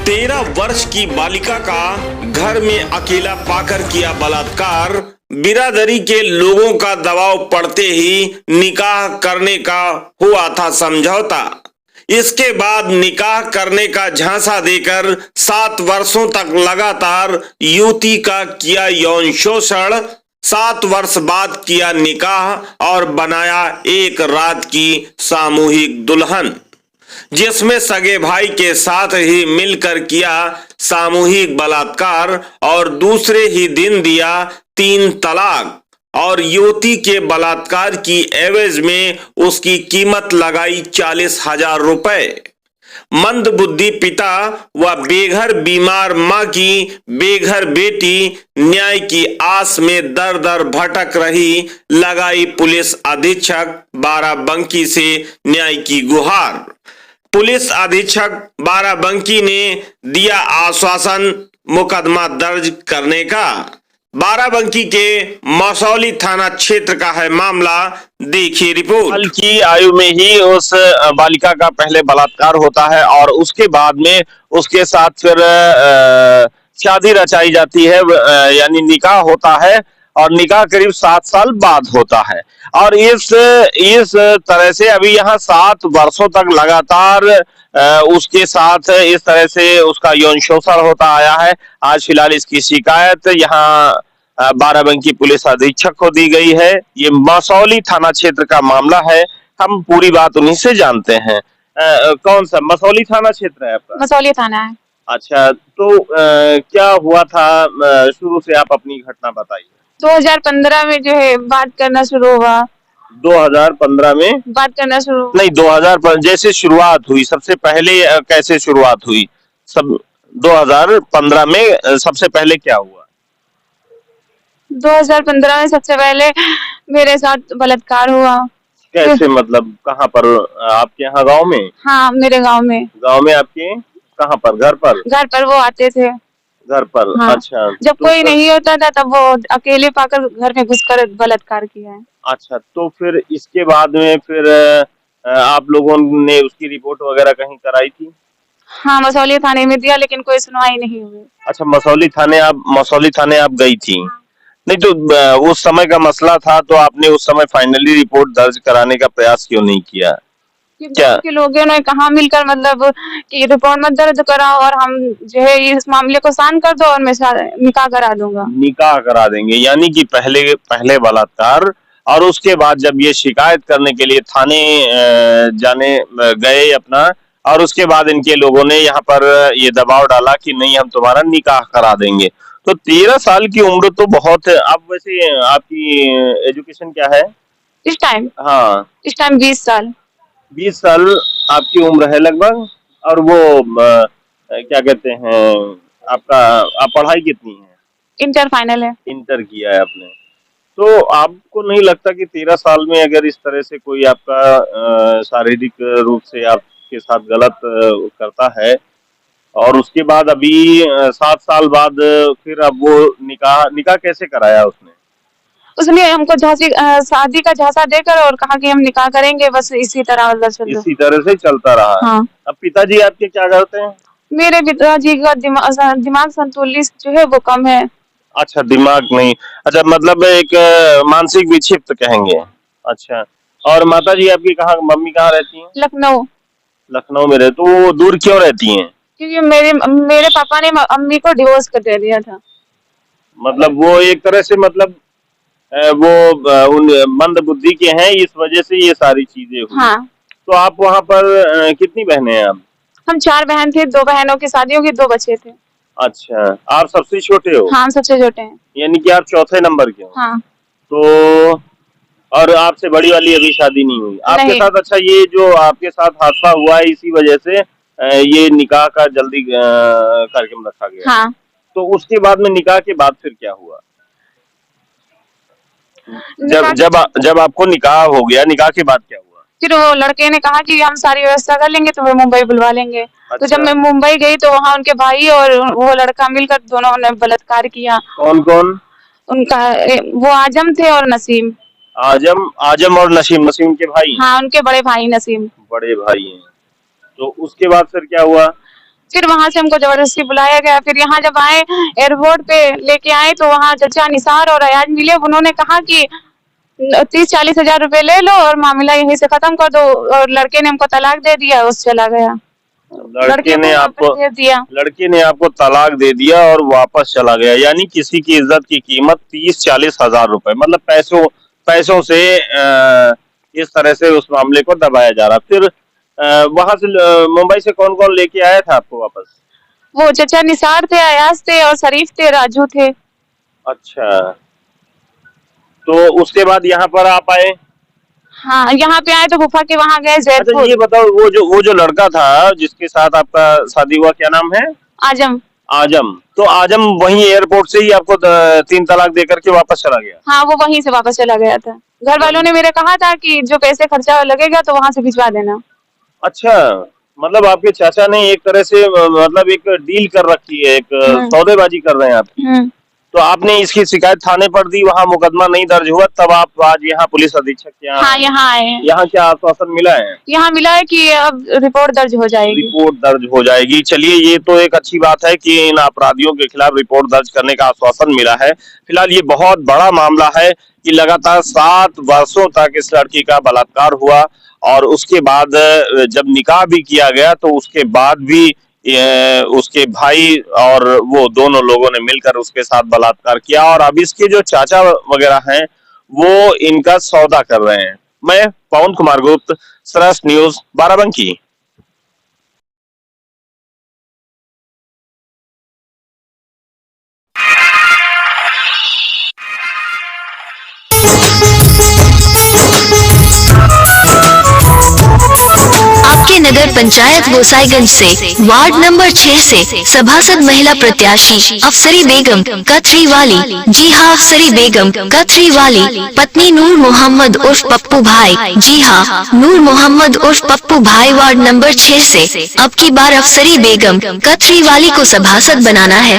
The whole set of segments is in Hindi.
13 वर्ष की बालिका का घर में अकेला पाकर किया बलात्कार। बिरादरी के लोगों का दबाव पड़ते ही निकाह करने का हुआ था समझौता। इसके बाद निकाह करने का झांसा देकर 7 वर्षों तक लगातार युवती का किया यौन शोषण। 7 वर्ष बाद किया निकाह और बनाया एक रात की सामूहिक दुल्हन, जिसमें सगे भाई के साथ ही मिलकर किया सामूहिक बलात्कार और दूसरे ही दिन दिया 3 तलाक और युवती के बलात्कार की एवज में उसकी कीमत लगाई 40,000 रुपए। मंदबुद्धि पिता व बेघर बीमार मां की बेघर बेटी न्याय की आस में दर दर भटक रही, लगाई पुलिस अधीक्षक बाराबंकी से न्याय की गुहार। पुलिस अधीक्षक बाराबंकी ने दिया आश्वासन मुकदमा दर्ज करने का। बाराबंकी के मसौली थाना क्षेत्र का है मामला, देखिए रिपोर्ट। साल की आयु में ही उस बालिका का पहले बलात्कार होता है और उसके बाद में उसके साथ फिर शादी रचाई जाती है, यानी निकाह होता है और निकाह करीब 7 साल बाद होता है। और इस तरह से अभी यहाँ 7 वर्षों तक लगातार उसके साथ इस तरह से उसका यौन शोषण होता आया है। आज फिलहाल इसकी शिकायत यहाँ बाराबंकी पुलिस अधीक्षक को दी गई है। ये मसौली थाना क्षेत्र का मामला है, हम पूरी बात उन्हीं से जानते हैं। कौन सा मसौली थाना क्षेत्र है आपका? मसौली थाना है। अच्छा, तो क्या हुआ था, शुरू से आप अपनी घटना बताइए। 2015 में जो है बात करना शुरू हुआ। 2015 में बात करना शुरू नहीं, 2000 जैसे शुरुआत हुई, सबसे पहले कैसे शुरुआत हुई? सब 2015 में सबसे पहले क्या हुआ? 2015 में सबसे पहले मेरे साथ बलात्कार हुआ। कैसे, मतलब कहाँ पर? आपके यहाँ गांव में? हाँ, मेरे गांव में। गांव में आपके कहाँ पर? घर पर? घर पर वो आते थे। घर पर? हाँ। अच्छा, जब तो कोई नहीं होता था तब वो अकेले पाकर घर में घुसकर बलात्कार किया है। अच्छा, तो फिर इसके बाद में फिर आप लोगों ने उसकी रिपोर्ट वगैरह कहीं कराई थी? हाँ, मसौली थाने में दिया लेकिन कोई सुनवाई नहीं हुई। अच्छा, मसौली थाने आप गई थी? नहीं तो उस समय का मसला था तो आपने उस समय फाइनली रिपोर्ट दर्ज कराने का प्रयास क्यों नहीं किया? क्या के लोगों ने कहा मिलकर मतलब कि रिपोर्ट मत दर्ज कराओ और हम जो है इस मामले को शांत कर दो और मैं निकाह करा दूंगा। निकाह करा देंगे, यानी कि पहले बलात्कार और उसके बाद जब ये शिकायत करने के लिए थाने जाने गए अपना, और उसके बाद इनके लोगों ने यहाँ पर ये दबाव डाला कि नहीं हम तुम्हारा निकाह करा देंगे। तो 13 साल की उम्र तो बहुत है। आप वैसे आपकी एजुकेशन क्या है इस टाइम? हाँ, इस टाइम 20 साल। 20 साल आपकी उम्र है लगभग। और वो क्या कहते हैं आपका, आप पढ़ाई कितनी है? इंटर फाइनल है। इंटर किया है आपने। तो आपको नहीं लगता कि 13 साल में अगर इस तरह से कोई आपका शारीरिक रूप से आपके साथ गलत करता है और उसके बाद अभी 7 साल बाद फिर अब वो निकाह कैसे कराया उसने? उसने हमको शादी का झांसा देकर और कहा कि हम निकाह करेंगे, बस इसी तरह मतलब इसी तरह से चलता रहा। हाँ। अब पिताजी आपके क्या करते हैं? मेरे पिताजी का दिमाग संतुलित जो है वो कम है। अच्छा, दिमाग नहीं, अच्छा मतलब एक मानसिक विक्षिप्त कहेंगे। अच्छा, और माताजी आपकी कहाँ, मम्मी कहाँ रहती हैं? लखनऊ। लखनऊ में रहती, तो वो दूर क्यों रहती हैं? क्योंकि मेरे पापा ने अम्मी को डिवोर्स कर दे दिया था। मतलब वो एक तरह से मतलब वो उन मंद बुद्धि के हैं, इस वजह से ये सारी चीजें हुई। हाँ। तो आप वहाँ पर कितनी बहनें हैं आप? हम 4 बहन थे, 2 बहनों की शादी होगी, 2 बच्चे थे। अच्छा, आप सबसे छोटे हो? हाँ, हम सबसे छोटे हैं। यानी कि आप चौथे नंबर के हो? हाँ। तो और आपसे बड़ी वाली अभी शादी नहीं हुई आपके साथ? अच्छा, ये जो आपके साथ हादसा हुआ है इसी वजह से ये निकाह का जल्दी कार्यक्रम रखा गया? हाँ। तो उसके बाद में निकाह के बाद फिर क्या हुआ? जब आपको निकाह हो गया, निकाह के बाद क्या हुआ? फिर वो लड़के ने कहा कि हम सारी व्यवस्था कर लेंगे, तुम्हें मुंबई बुलवा लेंगे। अच्छा। तो जब मैं मुंबई गई तो वहाँ उनके भाई और वो लड़का मिलकर दोनों ने बलात्कार किया। कौन कौन? उनका वो आजम थे और नसीम। आजम और नसीम के भाई? हाँ, उनके बड़े भाई नसीम। बड़े भाई हैं। तो उसके बाद फिर क्या हुआ? फिर वहां से हमको जबरदस्ती बुलाया गया। फिर यहाँ जब आए एयरपोर्ट पे लेके आए तो वहाँ चचा निसार और अयाज मिले। उन्होंने कहा कि 30-40 हजार रुपए ले लो और मामला यहीं से खत्म कर दो। और लड़के ने हमको तलाक दे दिया, उस चला गया। लड़के ने आपको दे दिया। लड़के ने आपको तलाक दे दिया और वापस चला गया। यानी किसी की इज्जत की कीमत 30-40 हजार रुपए, मतलब पैसों से इस तरह से उस मामले को दबाया जा रहा। फिर वहां से मुंबई से कौन कौन लेके आया था आपको वापस? वो चचा निसार थे, अयाज थे और शरीफ थे, राजू थे। अच्छा, तो उसके बाद यहाँ पर आप आए? हाँ, यहाँ पे आए तो गुफा के वहाँ गए अच्छा, जयपुर। ये बताओ, वो जो लड़का था जिसके साथ आपका शादी हुआ, क्या नाम है? आजम। आजम। तो आजम वहीं एयरपोर्ट से ही आपको 3 तलाक देकर के वापस चला गया? हाँ, वो वहीं से वापस चला गया था। घर वालों ने मेरे कहा था कि जो पैसे खर्चा लगेगा तो वहां से भिजवा देना। अच्छा, मतलब आपके चाचा ने एक तरह से मतलब एक डील कर रखी है, एक सौदेबाजी कर रहे हैं आप। तो आपने इसकी शिकायत थाने पर दी, वहाँ मुकदमा नहीं दर्ज हुआ, तब आप आज यहाँ पुलिस अधीक्षक के यहाँ? हाँ, यहाँ आए हैं। यहाँ क्या आश्वासन मिला है? यहाँ मिला है कि अब रिपोर्ट दर्ज हो जाएगी। रिपोर्ट दर्ज हो जाएगी। चलिए, ये तो एक अच्छी बात है कि इन अपराधियों के खिलाफ रिपोर्ट दर्ज करने का आश्वासन मिला है। फिलहाल ये बहुत बड़ा मामला है कि लगातार 7 वर्षों तक इस लड़की का बलात्कार हुआ और उसके बाद जब निकाह भी किया गया तो उसके बाद भी उसके भाई और वो दोनों लोगों ने मिलकर उसके साथ बलात्कार किया। और अब इसके जो चाचा वगैरह हैं वो इनका सौदा कर रहे हैं। मैं पवन कुमार गुप्त, सरस न्यूज, बाराबंकी। आपके नगर पंचायत गोसाईगंज से वार्ड नंबर 6 से सभासद महिला प्रत्याशी अफसरी बेगम कथरी वाली। जी हाँ, अफसरी बेगम कथरी वाली पत्नी नूर मोहम्मद उर्फ पप्पू भाई। जी हाँ, नूर मोहम्मद उर्फ पप्पू भाई वार्ड नंबर 6 से अब की बार अफसरी बेगम कथरी वाली को सभासद बनाना है।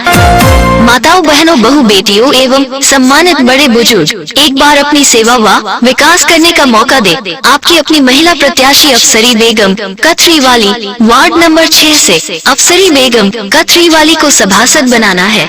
माताओं, बहनों, बहू, बेटियों एवं सम्मानित बड़े बुजुर्ग एक बार अपनी सेवा व विकास करने का मौका दे। आपकी अपनी महिला प्रत्याशी अफसरी बेगम कथरी वाली वार्ड नंबर 6 से अफसरी बेगम कथरी वाली को सभासद बनाना है।